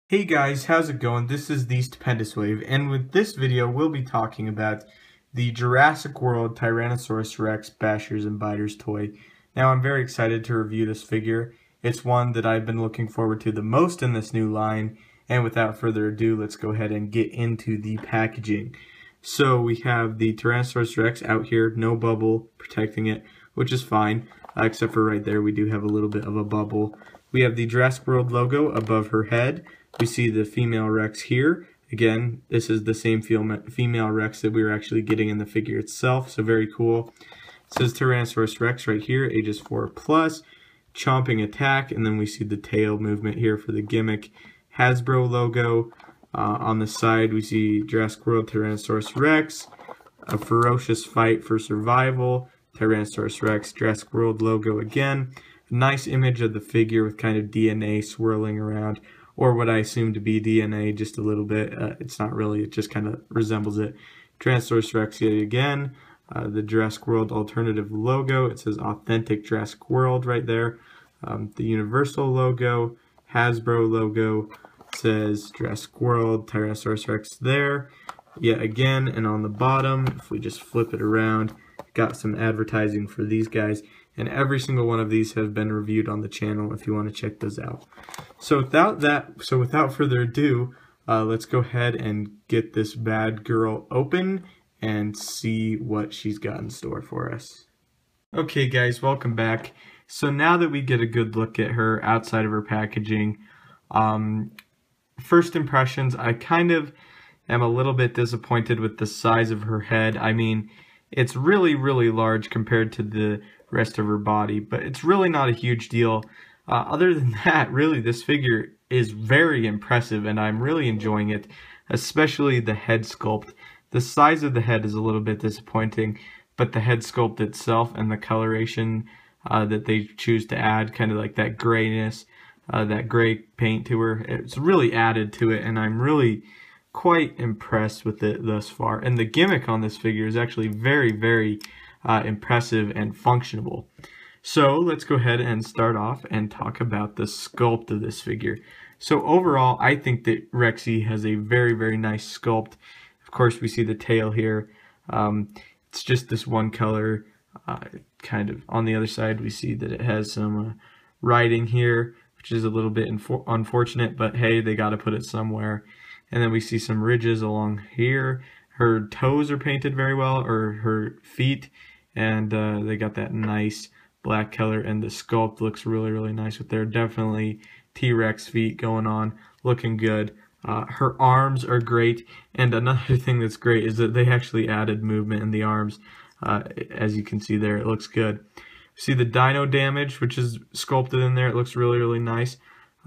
Hey guys, how's it going? This is the Stupendous Wave, and with this video we'll be talking about the Jurassic World Tyrannosaurus Rex Bashers and Biters toy. Now I'm very excited to review this figure. It's one that I've been looking forward to the most in this new line, and without further ado, let's go ahead and get into the packaging. So we have the Tyrannosaurus Rex out here, no bubble protecting it, which is fine, except for right there we do have a little bit of a bubble. We have the Jurassic World logo above her head. We see the female Rex here. Again, this is the same female Rex that we were actually getting in the figure itself, so very cool. It says Tyrannosaurus Rex right here, ages 4+, chomping attack, and then we see the tail movement here for the gimmick. Hasbro logo. On the side, we see Jurassic World Tyrannosaurus Rex, a ferocious fight for survival, Tyrannosaurus Rex, Jurassic World logo again. A nice image of the figure with kind of DNA swirling around, or what I assume to be DNA just a little bit. It's not really, it just kind of resembles it. Tyrannosaurus Rex yet again. The Jurassic World alternative logo. It says Authentic Jurassic World right there. The Universal logo, Hasbro logo. It says Jurassic World, Tyrannosaurus Rex there. Yet again, and on the bottom, if we just flip it around, got some advertising for these guys. And every single one of these have been reviewed on the channel if you want to check those out. So without further ado, let's go ahead and get this bad girl open and see what she's got in store for us. Okay guys, welcome back. So now that we get a good look at her outside of her packaging, first impressions, I kind of am a little bit disappointed with the size of her head. I mean, it's really large compared to the rest of her body, but it's really not a huge deal. Other than that, really, this figure is very impressive, and I'm really enjoying it, especially the head sculpt. The size of the head is a little bit disappointing, but the head sculpt itself and the coloration that they choose to add, kind of like that grayness, that gray paint to her, it's really added to it, and I'm really quite impressed with it thus far. And the gimmick on this figure is actually very impressive and functional. So let's go ahead and start off and talk about the sculpt of this figure. So overall, I think that Rexy has a very nice sculpt. Of course, we see the tail here. It's just this one color. Kind of on the other side, we see that it has some writing here, which is a little bit unfortunate, but hey, they got to put it somewhere. And then we see some ridges along here. Her toes are painted very well, or her feet, and they got that nice black color, and the sculpt looks really nice with there. Definitely T-Rex feet going on, looking good. Her arms are great, and another thing that's great is that they actually added movement in the arms. As you can see there, it looks good. See the dino damage, which is sculpted in there. It looks really nice.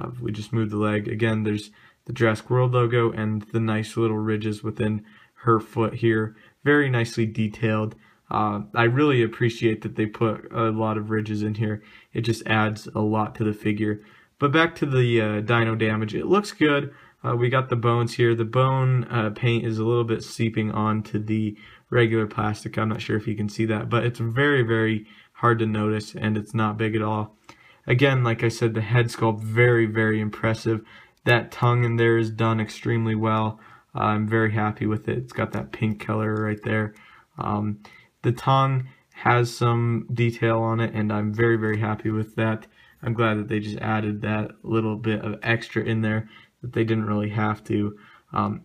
If we just move the leg, again, there's the Jurassic World logo and the nice little ridges within her foot here. Very nicely detailed. I really appreciate that they put a lot of ridges in here. It just adds a lot to the figure. But back to the dino damage, it looks good. We got the bones here. The bone paint is a little bit seeping onto the regular plastic. I'm not sure if you can see that, but it's very hard to notice, and it's not big at all. Again, like I said, the head sculpt, very impressive. That tongue in there is done extremely well. I'm very happy with it. It's got that pink color right there. The tongue has some detail on it, and I'm very happy with that. I'm glad that they just added that little bit of extra in there that they didn't really have to.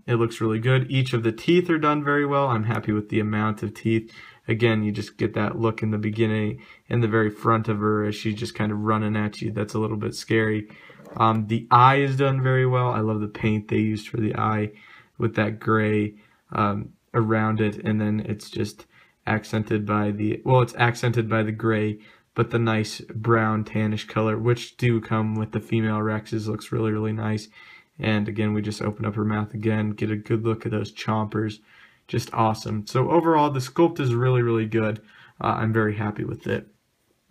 It looks really good. Each of the teeth are done very well. I'm happy with the amount of teeth. Again, you just get that look in the beginning, in the very front of her as she's just kind of running at you. That's a little bit scary. The eye is done very well. I love the paint they used for the eye with that gray around it, and then it's just accented by the, well, it's accented by the gray, but the nice brown tannish color, which do come with the female Rexes, looks really nice. And again, we just open up her mouth again, get a good look at those chompers. Just awesome. So overall, the sculpt is really good. I'm very happy with it.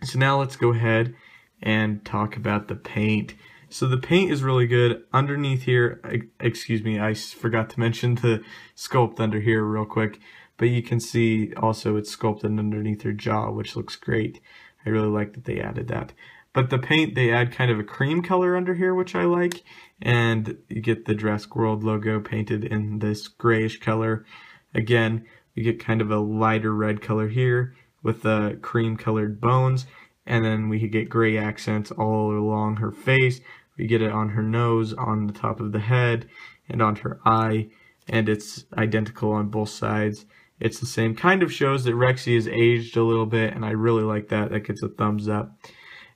So now let's go ahead and talk about the paint. So the paint is really good. Underneath here, excuse me, I forgot to mention the sculpt under here real quick. But you can see also it's sculpted underneath her jaw, which looks great. I really like that they added that. But the paint, they add kind of a cream color under here, which I like. And you get the Jurassic World logo painted in this grayish color. Again, you get kind of a lighter red color here with the cream colored bones. And then we get gray accents all along her face. We get it on her nose, on the top of the head, and on her eye. And it's identical on both sides. It's the same. Kind of shows that Rexy has aged a little bit, and I really like that. That gets a thumbs up.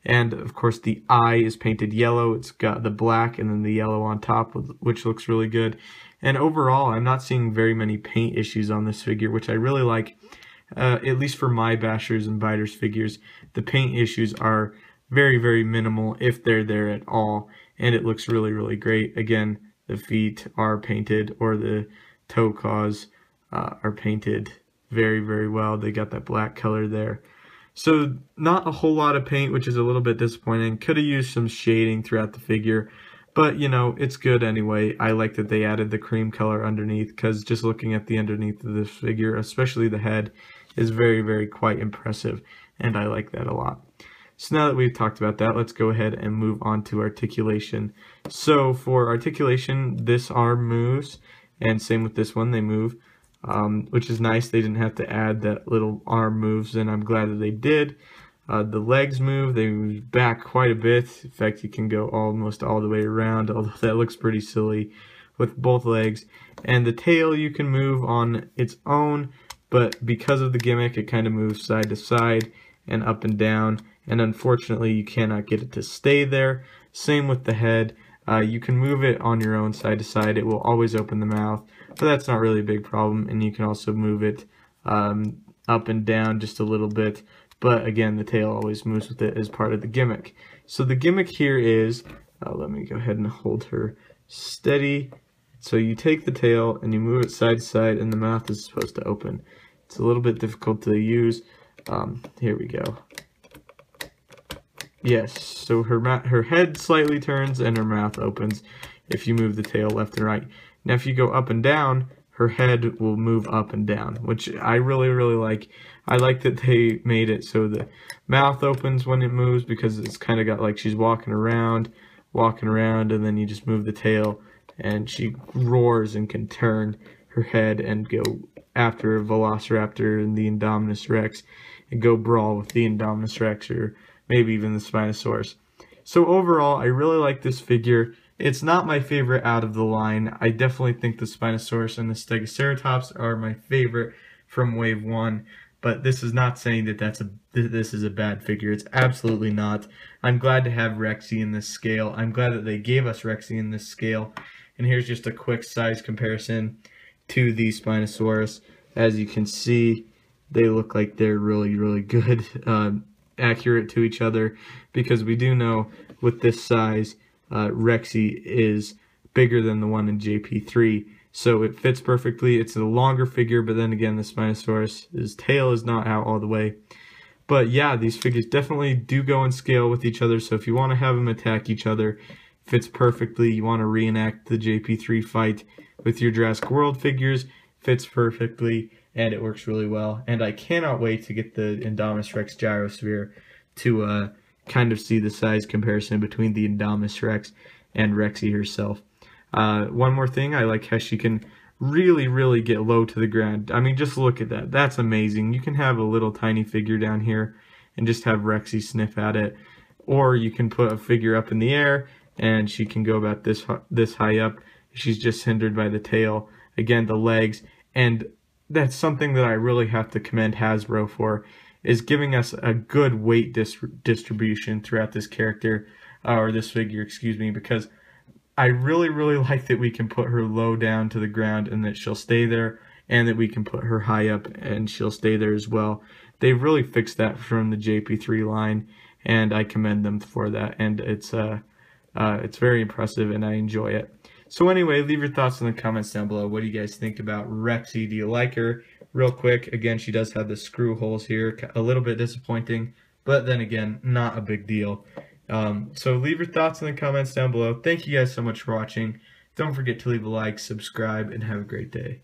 And of course the eye is painted yellow. It's got the black and then the yellow on top, which looks really good. And overall, I'm not seeing very many paint issues on this figure, which I really like. At least for my Bashers and Biters figures, the paint issues are very, very minimal, if they're there at all. And it looks really, really great. Again, the feet are painted, or the toe claws are painted very, very well. They got that black color there. So not a whole lot of paint, which is a little bit disappointing. Could have used some shading throughout the figure, but you know, it's good anyway. I like that they added the cream color underneath, because just looking at the underneath of this figure, especially the head, is very, very quite impressive, and I like that a lot. So now that we've talked about that, let's go ahead and move on to articulation. So for articulation, this arm moves, and same with this one, they move. Which is nice. They didn't have to add that little arm moves, and I'm glad that they did. The legs move. They move back quite a bit. In fact, you can go almost all the way around, although that looks pretty silly with both legs. And the tail you can move on its own, but because of the gimmick, it kind of moves side to side and up and down, and unfortunately you cannot get it to stay there. Same with the head. You can move it on your own side to side. It will always open the mouth, but that's not really a big problem. And you can also move it up and down just a little bit. But again, the tail always moves with it as part of the gimmick. So the gimmick here is, let me go ahead and hold her steady. So you take the tail and you move it side to side, and the mouth is supposed to open. It's a little bit difficult to use. Here we go. Yes, so her head slightly turns and her mouth opens if you move the tail left and right. Now if you go up and down, her head will move up and down, which I really, really like. I like that they made it so the mouth opens when it moves, because it's kind of got like she's walking around, and then you just move the tail and she roars and can turn her head and go after a Velociraptor and the Indominus Rex and go brawl with the Indominus Rex, or maybe even the Spinosaurus. So overall, I really like this figure. It's not my favorite out of the line. I definitely think the Spinosaurus and the Stegoceratops are my favorite from Wave 1, but this is not saying that this is a bad figure. It's absolutely not. I'm glad to have Rexy in this scale. I'm glad that they gave us Rexy in this scale. And here's just a quick size comparison to the Spinosaurus. As you can see, they look like they're really, really good. Accurate to each other, because we do know with this size, Rexy is bigger than the one in JP3, so it fits perfectly. It's a longer figure, but then again, the Spinosaurus' tail is not out all the way. But yeah, these figures definitely do go in scale with each other, so if you want to have them attack each other, fits perfectly. You want to reenact the JP3 fight with your Jurassic World figures, fits perfectly, and it works really well. And I cannot wait to get the Indominus Rex Gyrosphere to kind of see the size comparison between the Indominus Rex and Rexy herself. One more thing, I like how she can really, really get low to the ground. I mean, just look at that. That's amazing. You can have a little tiny figure down here and just have Rexy sniff at it. Or you can put a figure up in the air and she can go about this high up. She's just hindered by the tail. Again, the legs. And that's something that I really have to commend Hasbro for, is giving us a good weight distribution throughout this character, or this figure, excuse me, because I really, really like that we can put her low down to the ground and that she'll stay there, and that we can put her high up and she'll stay there as well. They've really fixed that from the JP3 line, and I commend them for that, and it's very impressive and I enjoy it. So anyway, leave your thoughts in the comments down below. What do you guys think about Rexy? Do you like her? Real quick, again, she does have the screw holes here. A little bit disappointing, but then again, not a big deal. So leave your thoughts in the comments down below. Thank you guys so much for watching. Don't forget to leave a like, subscribe, and have a great day.